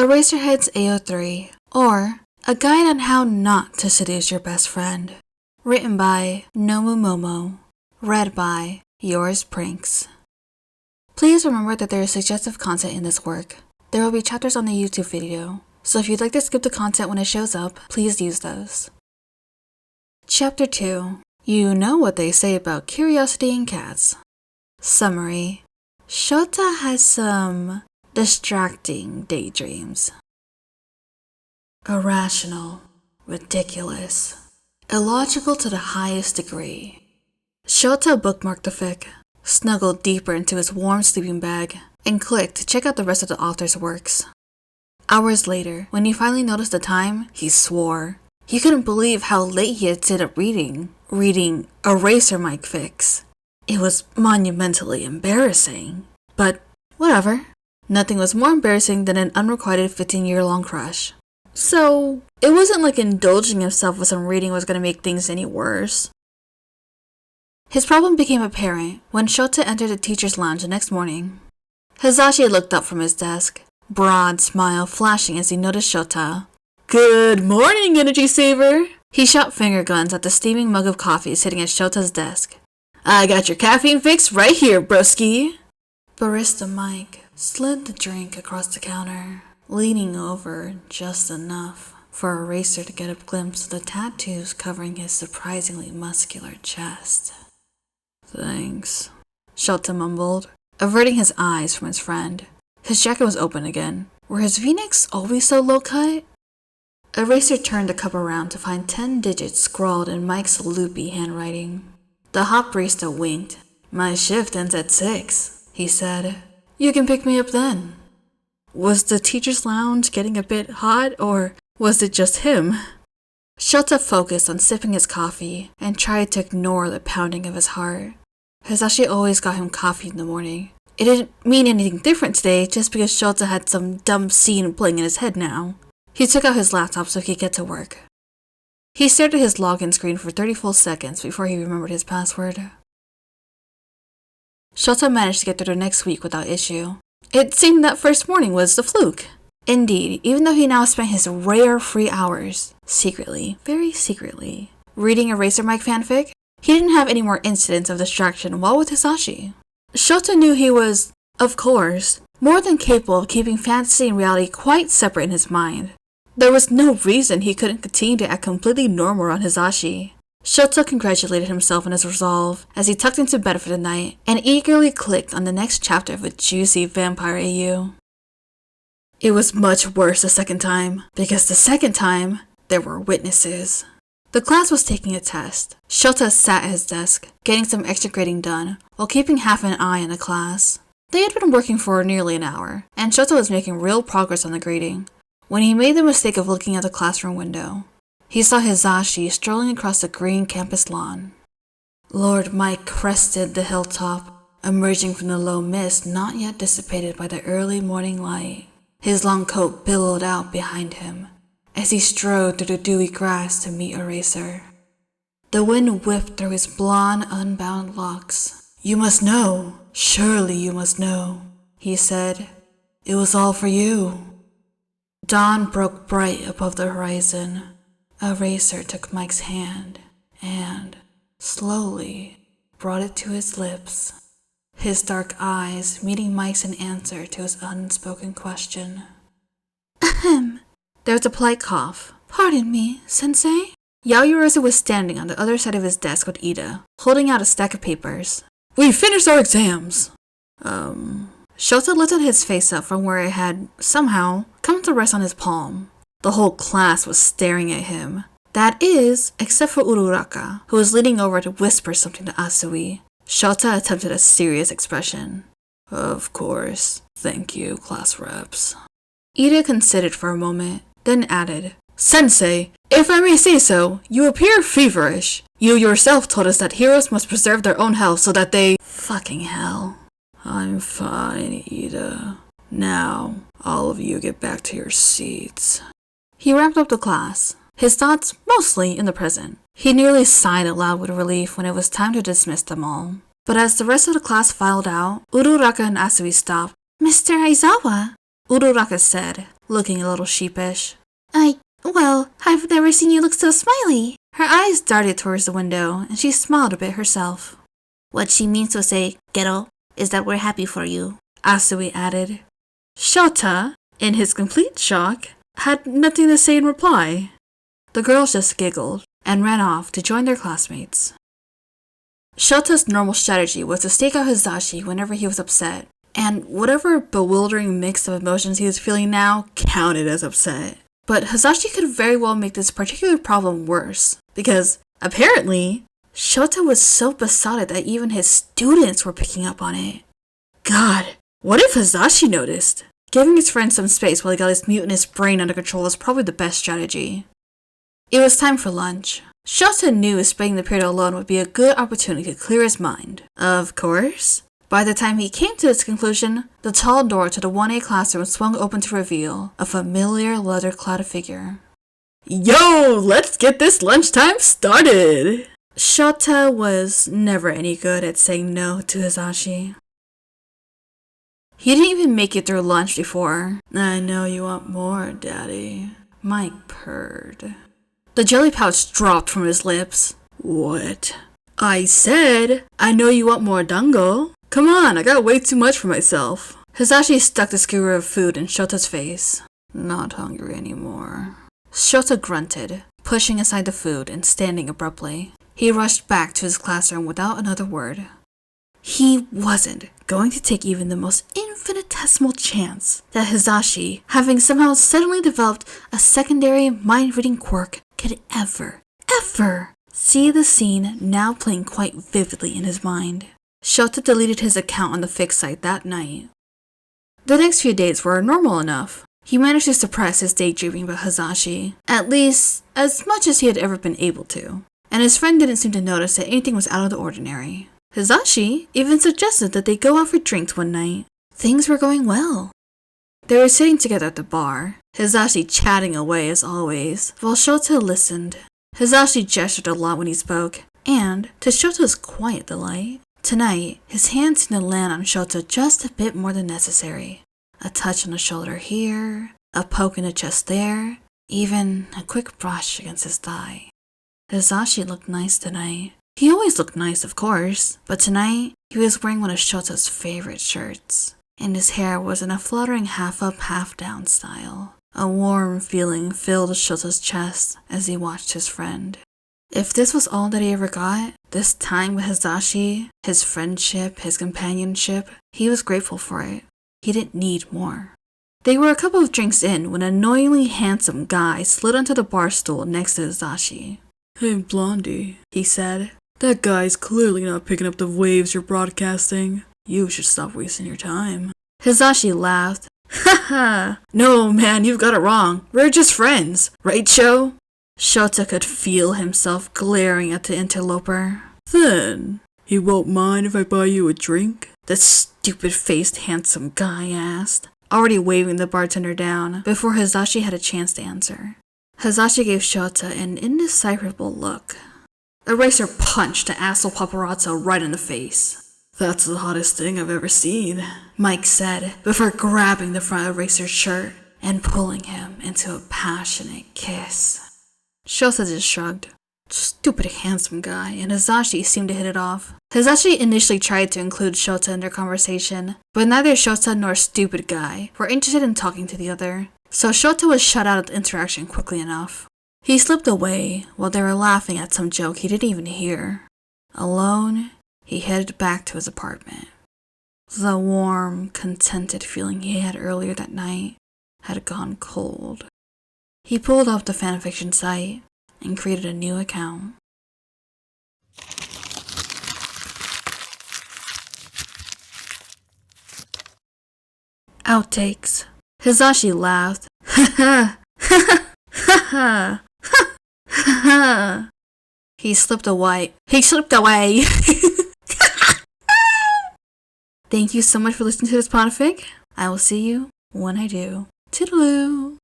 Eraserhead's AO3, or A Guide on How Not to Seduce Your Best Friend. Written by nomumomo. Read by Yours Prinks. Please remember that there is suggestive content in this work. There will be chapters on the YouTube video, so if you'd like to skip the content when it shows up, please use those. Chapter 2. You know what they say about curiosity in cats. Summary. Shouta has some distracting daydreams. Irrational, ridiculous, illogical to the highest degree. Shouta bookmarked the fic, snuggled deeper into his warm sleeping bag, and clicked to check out the rest of the author's works. Hours later, when he finally noticed the time, he swore. He couldn't believe how late he had stayed up reading Eraserhead fics. It was monumentally embarrassing. But whatever. Nothing was more embarrassing than an unrequited 15-year-long crush. So, it wasn't like indulging himself with some reading was going to make things any worse. His problem became apparent when Shouta entered the teacher's lounge the next morning. Hisashi looked up from his desk, broad smile flashing as he noticed Shouta. "Good morning, Energy Saver!" He shot finger guns at the steaming mug of coffee sitting at Shota's desk. "I got your caffeine fix right here, broski!" Barista Mike slid the drink across the counter, leaning over just enough for Eraser to get a glimpse of the tattoos covering his surprisingly muscular chest. "Thanks," Shouta mumbled, averting his eyes from his friend. His jacket was open again. Were his v-necks always so low-cut? Eraser turned the cup around to find 10 digits scrawled in Mike's loopy handwriting. The hot barista winked. "My shift ends at 6, he said. "You can pick me up then." Was the teacher's lounge getting a bit hot, or was it just him? Shouta focused on sipping his coffee and tried to ignore the pounding of his heart. Hisashi always got him coffee in the morning. It didn't mean anything different today just because Shouta had some dumb scene playing in his head now. He took out his laptop so he could get to work. He stared at his login screen for 30 full seconds before he remembered his password. Shouta managed to get through the next week without issue. It seemed that first morning was a fluke. Indeed, even though he now spent his rare free hours, secretly, very secretly, reading Eraserhead fanfic, he didn't have any more incidents of distraction while with Hisashi. Shouta knew he was, of course, more than capable of keeping fantasy and reality quite separate in his mind. There was no reason he couldn't continue to act completely normal around Hisashi. Shouta congratulated himself on his resolve as he tucked into bed for the night and eagerly clicked on the next chapter of a juicy vampire AU. It was much worse the second time, because the second time, there were witnesses. The class was taking a test. Shouta sat at his desk, getting some extra grading done, while keeping half an eye on the class. They had been working for nearly an hour, and Shouta was making real progress on the grading, when he made the mistake of looking at the classroom window. He saw Hisashi strolling across the green campus lawn. Lord Mike crested the hilltop, emerging from the low mist not yet dissipated by the early morning light. His long coat billowed out behind him as he strode through the dewy grass to meet Eraser. The wind whipped through his blonde, unbound locks. "You must know, surely you must know," he said. "It was all for you." Dawn broke bright above the horizon. Eraser took Mike's hand and, slowly, brought it to his lips, his dark eyes meeting Mike's in answer to his unspoken question. "Ahem." There was a polite cough. "Pardon me, sensei?" Yaoyorozu was standing on the other side of his desk with Ida, holding out a stack of papers. "We finished our exams!" Shouta lifted his face up from where it had, somehow, come to rest on his palm. The whole class was staring at him. That is, except for Uraraka, who was leaning over to whisper something to Asui. Shouta attempted a serious expression. "Of course. Thank you, class reps." Ida considered for a moment, then added, "Sensei, if I may say so, you appear feverish. You yourself told us that heroes must preserve their own health so that they—" Fucking hell. "I'm fine, Ida. Now, all of you get back to your seats." He wrapped up the class, his thoughts mostly in the present. He nearly sighed aloud with relief when it was time to dismiss them all. But as the rest of the class filed out, Uraraka and Asui stopped. "Mr. Aizawa?" Uraraka said, looking a little sheepish. Well, I've never seen you look so smiley. Her eyes darted towards the window, and she smiled a bit herself. What she means to say, Gero, is that we're happy for you, Asui added. Shouta, in his complete shock, had nothing to say in reply. The girls just giggled and ran off to join their classmates. Shota's normal strategy was to stake out Hisashi whenever he was upset, and whatever bewildering mix of emotions he was feeling now counted as upset. But Hisashi could very well make this particular problem worse, because, apparently, Shouta was so besotted that even his students were picking up on it. God, what if Hisashi noticed? Giving his friend some space while he got his mutinous brain under control was probably the best strategy. It was time for lunch. Shouta knew spending the period alone would be a good opportunity to clear his mind. Of course. By the time he came to this conclusion, the tall door to the 1A classroom swung open to reveal a familiar leather-clad figure. Yo, let's get this lunchtime started! Shouta was never any good at saying no to Hisashi. He didn't even make it through lunch before. I know you want more, Daddy. Mike purred. The jelly pouch dropped from his lips. What? I said, I know you want more dango. Come on, I got way too much for myself. Hisashi stuck the skewer of food in Shota's face. Not hungry anymore. Shouta grunted, pushing aside the food and standing abruptly. He rushed back to his classroom without another word. He wasn't going to take even the most infinitesimal chance that Hisashi, having somehow suddenly developed a secondary mind-reading quirk, could ever see the scene now playing quite vividly in his mind. Shouta deleted his account on the Fix site that night. The next few days were normal enough. He managed to suppress his daydreaming about Hisashi, at least as much as he had ever been able to, and his friend didn't seem to notice that anything was out of the ordinary. Hisashi even suggested that they go out for drinks one night. Things were going well. They were sitting together at the bar, Hisashi chatting away as always, while Shouta listened. Hisashi gestured a lot when he spoke, and, to Shota's quiet delight, tonight, his hands seemed to land on Shouta just a bit more than necessary. A touch on the shoulder here, a poke in the chest there, even a quick brush against his thigh. Hisashi looked nice tonight. He always looked nice, of course, but tonight, he was wearing one of Shota's favorite shirts, and his hair was in a fluttering half-up, half-down style. A warm feeling filled Shota's chest as he watched his friend. If this was all that he ever got, this time with Hisashi, his friendship, his companionship, he was grateful for it. He didn't need more. They were a couple of drinks in when an annoyingly handsome guy slid onto the bar stool next to Hisashi. Hey, Blondie, he said. That guy's clearly not picking up the waves you're broadcasting. You should stop wasting your time. Hisashi laughed. Haha! No, man, you've got it wrong. We're just friends. Right, Sho? Shouta could feel himself glaring at the interloper. Then, he won't mind if I buy you a drink? The stupid-faced handsome guy asked, already waving the bartender down before Hisashi had a chance to answer. Hisashi gave Shouta an indecipherable look. Eraser punched the asshole paparazzo right in the face. That's the hottest thing I've ever seen, Mike said, before grabbing the front of Eraser's shirt and pulling him into a passionate kiss. Shouta just shrugged. Stupid handsome guy, and Hisashi seemed to hit it off. Hisashi initially tried to include Shouta in their conversation, but neither Shouta nor stupid guy were interested in talking to the other, so Shouta was shut out of the interaction quickly enough. He slipped away while they were laughing at some joke he didn't even hear. Alone, he headed back to his apartment. The warm, contented feeling he had earlier that night had gone cold. He pulled up the fanfiction site and created a new account. Outtakes. Hisashi laughed. Ha ha ha ha ha ha ha. He slipped away. Thank you so much for listening to this podfic. I will see you when I do. Toodaloo.